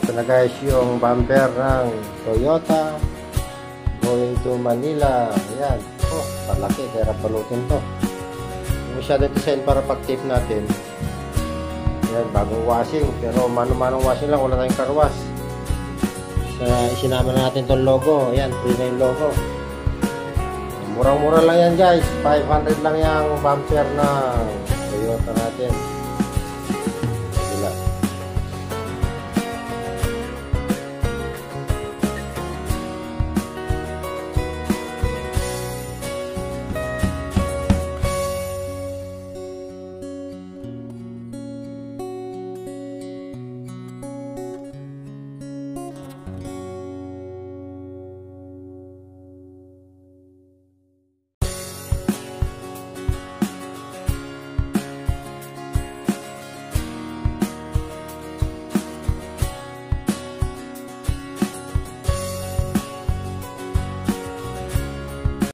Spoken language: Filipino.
Ito na guys yung bumper ng Toyota going to Manila. Ayan. Oh, palaki. Kaya palutin to. Yung masyado design para pag-tape natin. Ayan, bagong washing. Pero mano-manong washing lang. Wala tayong car wash. Isinama na natin tong logo. Ayan, free na yung logo. Murang-mura lang yan guys. 500 lang yung bumper ng Toyota natin.